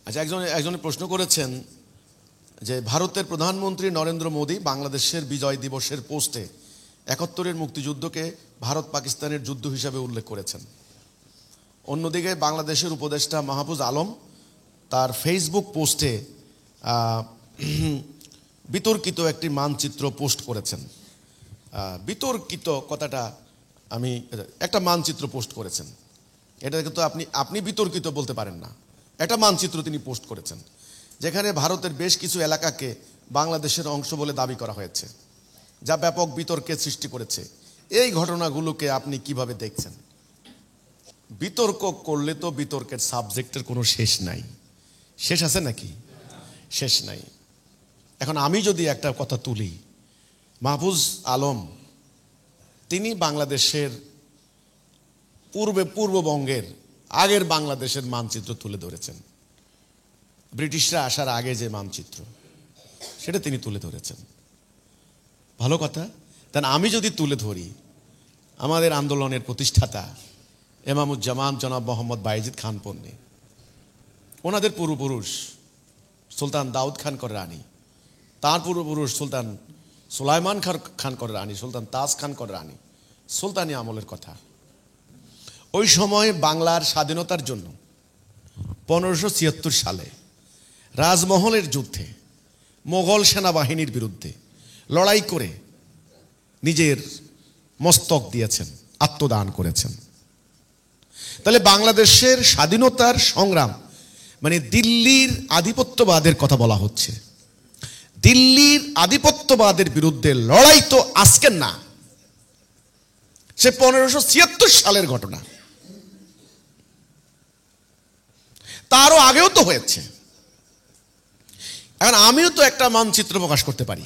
আচ্ছা, একজন প্রশ্ন করেছেন যে ভারতের প্রধানমন্ত্রী নরেন্দ্র মোদী বাংলাদেশের বিজয় দিবসের পোস্টে ৭১-এর মুক্তিযুদ্ধকে ভারত পাকিস্তানের যুদ্ধ হিসাবে উল্লেখ করেছেন। অন্যদিকে বাংলাদেশের উপদেষ্টা মাহফুজ আলম তার ফেসবুক পোস্টে বিতর্কিত একটি মানচিত্র পোস্ট করেছেন। বিতর্কিত কথাটা আমি একটা মানচিত্র পোস্ট করেছেন, এটা কিন্তু আপনি বিতর্কিত বলতে পারেন না। একটা মানচিত্র তিনি পোস্ট করেছেন যেখানে ভারতের বেশ কিছু এলাকাকে বাংলাদেশের অংশ বলে দাবি করা হয়েছে, যা ব্যাপক বিতর্কের সৃষ্টি করেছে। এই ঘটনাগুলোকে আপনি কিভাবে দেখছেন? বিতর্ক করলে তো বিতর্কের সাবজেক্টের কোনো শেষ নাই। শেষ আছে নাকি? শেষ নাই। এখন আমি যদি একটা কথা তুলি, মাহফুজ আলম তিনি বাংলাদেশের পূর্ববঙ্গের আগের বাংলাদেশের মানচিত্র তুলে ধরেছেন। ব্রিটিশরা আসার আগে যে মানচিত্র সেটা তিনি তুলে ধরেছেন। ভালো কথা। তাই আমি যদি তুলে ধরি, আমাদের আন্দোলনের প্রতিষ্ঠাতা এমামুজ্জামান জনাব মোহাম্মদ বাইজিদ খান পন্নী, ওনাদের পূর্বপুরুষ সুলতান দাউদ খান কর রানী, তার পূর্বপুরুষ সুলতান সুলাইমান খান কর রানী, সুলতান তাজ খান কর রানী, সুলতানি আমলের কথা। ওই সময় বাংলার স্বাধীনতার জন্য 1576 সালে রাজমহলের যুদ্ধে মোগল সেনাবাহিনীর বিরুদ্ধে লড়াই করে নিজের মস্তক দিয়েছেন, আত্মদান করেছেন। তাহলে বাংলাদেশের স্বাধীনতার সংগ্রাম মানে দিল্লির আধিপত্যবাদের কথা বলা হচ্ছে। দিল্লির আধিপত্যবাদের বিরুদ্ধে লড়াই তো আজকের না, সে 1576 সালের ঘটনা। তারও আগেও তো হয়েছে। এখন আমিও তো একটা মানচিত্র প্রকাশ করতে পারি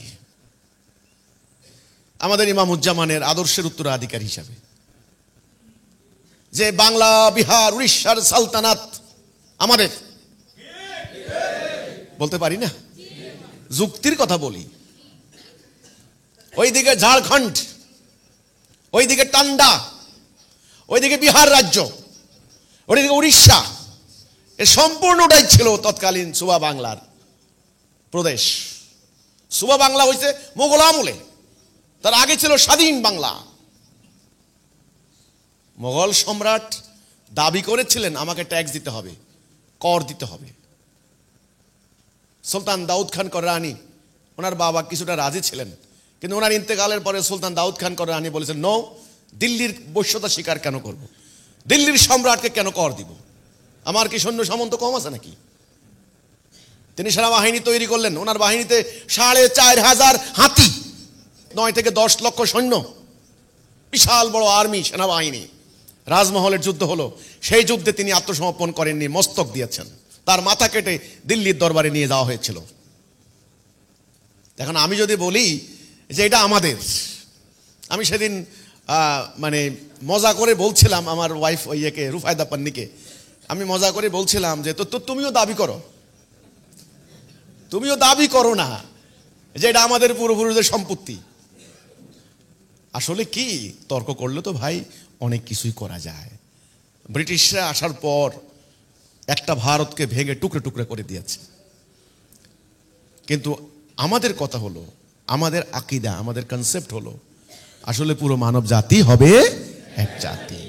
আমাদের ইমামুজ্জামানের আদর্শের উত্তরাধিকারী হিসাবে, যে বাংলা, বিহার, উড়িষ্যার সালতানাত আমাদের। বলতে পারি না? যুক্তির কথা বলি। ওইদিকে ঝাড়খণ্ড, ওইদিকে টান্ডা, ওইদিকে বিহার রাজ্য, ওইদিকে উড়িষ্যা, এ সম্পূর্ণটাই ছিল তৎকালীন সুবা বাংলার প্রদেশ। সুবা বাংলা হয়েছে মোগল আমলে, তার আগে ছিল স্বাধীন বাংলা। মোগল সম্রাট দাবি করেছিলেন আমাকে ট্যাক্স দিতে হবে, কর দিতে হবে। সুলতান দাউদ খান কর রানী, ওনার বাবা কিছুটা রাজি ছিলেন, কিন্তু ওনার ইন্তেকালের পরে সুলতান দাউদ খান কর রানী বলেছেন, নো, দিল্লির বৈশ্যতা স্বীকার কেন করব? দিল্লির সম্রাটকে কেন কর দিব? আমার কি সৈন্য সামন্ত কম আছে নাকি? তিনি সেনাবাহিনী তৈরি করলেন। ওনার বাহিনীতে 4500 হাতি, 9 থেকে 10 লক্ষ সৈন্য, বিশাল বড় আর্মি সেনাবাহিনী। রাজমহলের যুদ্ধ হলো, সেই যুদ্ধে তিনি আত্মসমর্পণ করেননি, মস্তক দিয়েছেন। তার মাথা কেটে দিল্লির দরবারে নিয়ে যাওয়া হয়েছিল। এখন আমি যদি বলি যে এটা আমাদের, আমি সেদিন মানে মজা করে বলছিলাম আমার ওয়াইফ ইয়েকে, রুফায়দা পান্নিকে, আমি মজা করে বলছিলাম যে তো তুমিও দাবি করো, তুমিও দাবি করো না যে এটা আমাদের পূর্বপুরুষদের সম্পত্তি। আসলে কি, তর্ক করলে তো ভাই অনেক কিছুই করা যায়। ব্রিটিশরা আসার পর একটা ভারতকে ভেঙে টুকরো টুকরো করে দিয়েছে। কিন্তু আমাদের কথা হলো, আমাদের আকীদা, আমাদের কনসেপ্ট হলো আসলে পুরো মানব জাতি হবে এক জাতি।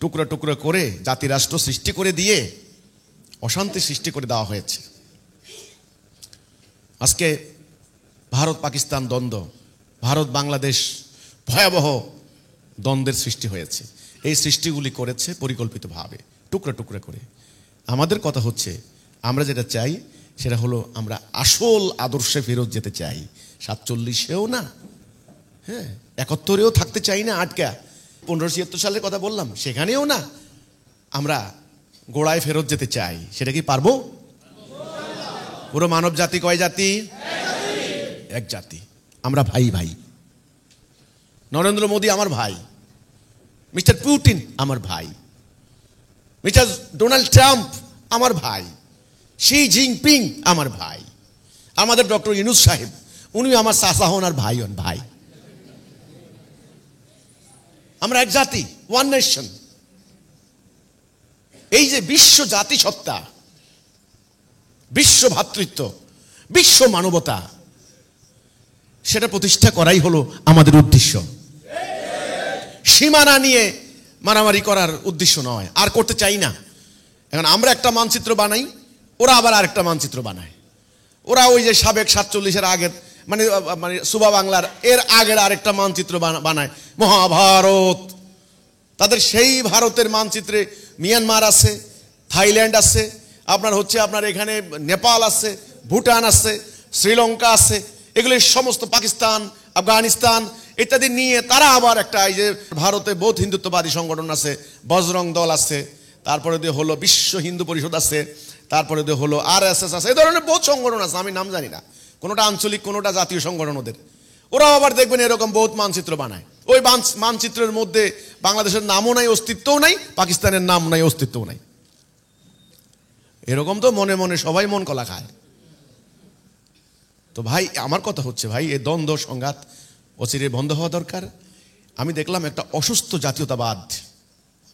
টুকরো টুকরো করে জাতি রাষ্ট্র সৃষ্টি করে দিয়ে অশান্তি সৃষ্টি করে দেওয়া হয়েছে। আজকে ভারত পাকিস্তান দ্বন্দ্ব, ভারত বাংলাদেশ ভয়াবহ দ্বন্দ্বের সৃষ্টি হয়েছে। এই সৃষ্টিগুলি করেছে পরিকল্পিতভাবে, টুকরো টুকরো করে। আমাদের কথা হচ্ছে, আমরা যেটা চাই সেটা হলো আমরা আসল আদর্শে ফেরত যেতে চাই। 47-এও না, হ্যাঁ, 71-এও থাকতে চাই না আটকা। 1576 সালের কথা বললাম, সেখানেও না। আমরা গোড়ায় ফেরত যেতে চাই। সেটা কি পারবো? পুরো মানব জাতি কয় জাতি? এক জাতি। আমরা ভাই ভাই। নরেন্দ্র মোদী আমার ভাই, মিস্টার পুতিন আমার ভাই, মিস্টার ডোনাল্ড ট্রাম্প আমার ভাই, শি জিনপিং আমার ভাই, আমাদের ডক্টর ইউনূস সাহেব উনি আমার চাচা হন আর ভাই হন, ভাই। আমরা এক জাতি, ওয়ান নেশন। এই যে বিশ্ব জাতিসত্তা, বিশ্ব ভ্রাতৃত্ব, বিশ্ব মানবতা, সেটা প্রতিষ্ঠা করাই হলো আমাদের উদ্দেশ্য। সীমানা নিয়ে মারামারি করার উদ্দেশ্য নয়, আর করতে চাই না। এখন আমরা একটা মানচিত্র বানাই, ওরা আবার আরেকটা মানচিত্র বানায়। ওরা ওই যে সাবেক 47-এর আগের মানে মানে সুবা বাংলার এর আগের আরেকটা মানচিত্র বানায়, মহাভারত। তাদের সেই ভারতের মানচিত্রে মিয়ানমার আছে, থাইল্যান্ড আছে, আপনার এখানে নেপাল আছে, ভুটান আছে, শ্রীলঙ্কা আছে, এগুলো সমস্ত পাকিস্তান, আফগানিস্তান ইত্যাদি নিয়ে তারা আবার একটা এই যে ভারতে বৌদ্ধ হিন্দুত্ববাদী সংগঠন আছে, বজরং দল আছে, তারপরে দিয়ে হলো বিশ্ব হিন্দু পরিষদ আছে, তারপরে দিয়ে হলো RSS আছে, এই ধরনের বহুত সংগঠন আছে, আমি নাম জানি না, কোনোটা আঞ্চলিক কোনোটা জাতীয় সংগঠন ওদের। ওরাও আবার দেখবেন এরকম বহুত মানচিত্র বানায়। ওই মানচিত্রের মধ্যে বাংলাদেশের নামও নাই, অস্তিত্বও নাই, পাকিস্তানের নাম নাই, অস্তিত্বও নাই। এরকম তো মনে মনে সবাই মন কলা খায়। তো ভাই আমার কথা হচ্ছে, ভাই এই দ্বন্দ্ব সংঘাত অচিরে বন্ধ হওয়া দরকার। আমি দেখলাম একটা অসুস্থ জাতীয়তাবাদ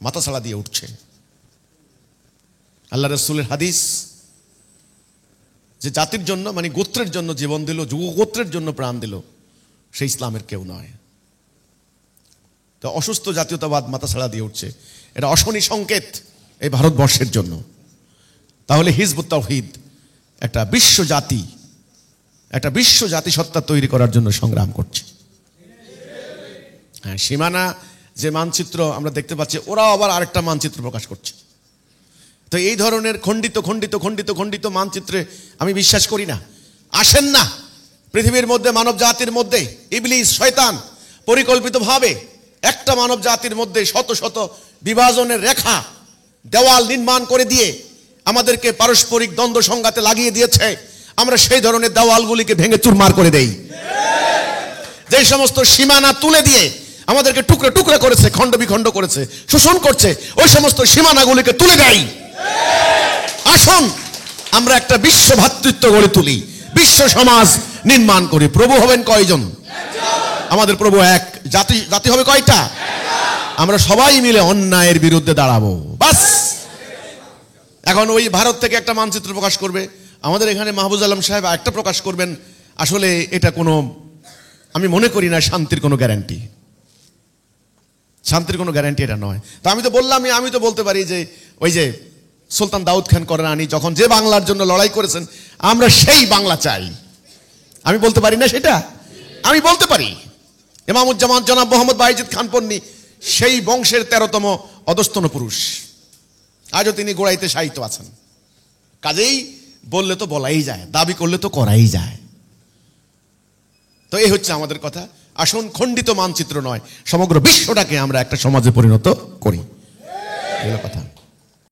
মাথাছাড়া দিয়ে উঠছে। আল্লাহ রাসূলের হাদিস, যে জাতির জন্য মানে গোত্রের জন্য জীবন দিল, গোত্রের জন্য প্রাণ দিল, সেই ইসলামের কেউ নয়। তো অসুস্থ জাতীয়তাবাদ মাথাছাড়া দিয়ে উঠছে, এটা অশনি সংকেত এই ভারতবর্ষের জন্য। তাহলে হিজবুত তাওহীদ একটা বিশ্ব জাতিসত্তা তৈরি করার জন্য সংগ্রাম করছে। হ্যাঁ, সীমানা যে মানচিত্র আমরা দেখতে পাচ্ছি, ওরাও আবার আরেকটা মানচিত্র প্রকাশ করছে। তো এই ধরনের খণ্ডিত খণ্ডিত খণ্ডিত খণ্ডিত মানচিত্রে আমি বিশ্বাস করি না। আসেন না, পৃথিবীর মধ্যে মানব জাতির মধ্যে ইবলিস শয়তান পরিকল্পিতভাবে একটা মানব জাতির মধ্যে শত শত বিভাজনের রেখা দেওয়াল নির্মাণ করে দিয়ে আমাদেরকে পারস্পরিক দ্বন্দ্ব সংঘাতে লাগিয়ে দিয়েছে। আমরা সেই ধরনের দেওয়ালগুলিকে ভেঙে চুরমার করে দেই। যে সমস্ত সীমানা তুলে দিয়ে আমাদেরকে টুকরো টুকরো করেছে, খণ্ড বিখণ্ড করেছে, শোষণ করছে, ওই সমস্ত সীমানাগুলিকে তুলে দেয়। আসুন আমরা একটা বিশ্ব ভ্রাতৃত্ব গড়ে তুলি, বিশ্ব সমাজ নির্মাণ করি। প্রভু হবেন কয়জন? আমাদের প্রভু এক। জাতি হবে কয়টা? আমরা সবাই মিলে অন্যায়ের বিরুদ্ধে দাঁড়াবো, বাস। এখন ওই ভারত থেকে একটা মানচিত্র প্রকাশ করবে, আমাদের এখানে মাহবুজ আলম সাহেব একটা প্রকাশ করবেন। আসলে এটা কোনো, আমি মনে করি না শান্তির কোনো গ্যারান্টি। শান্তির কোনো গ্যারান্টি এটা নয়। তো আমি তো বললাম, আমি তো বলতে পারি যে ওই যে সুলতান দাউদ খান কররানী যখন যে বাংলার জন্য লড়াই করেছেন, আমরা সেই বাংলা চাই। আমি বলতে পারি না সেটা? আমি বলতে পারি। ইমামুজ্জামান জনাব মোহাম্মদ বাইজিদ খান পন্নী সেই বংশের 13তম অধস্তন পুরুষ, আজও তিনি গোড়াইতে সাহিত্য আছেন। কাজেই বললে তো বলাই যায়, দাবি করলে তো করাই যায়। তো এই হচ্ছে আমাদের কথা। আসুন খণ্ডিত মানচিত্র নয়, সমগ্র বিশ্বটাকে আমরা একটা সমাজে পরিণত করি, এই কথা।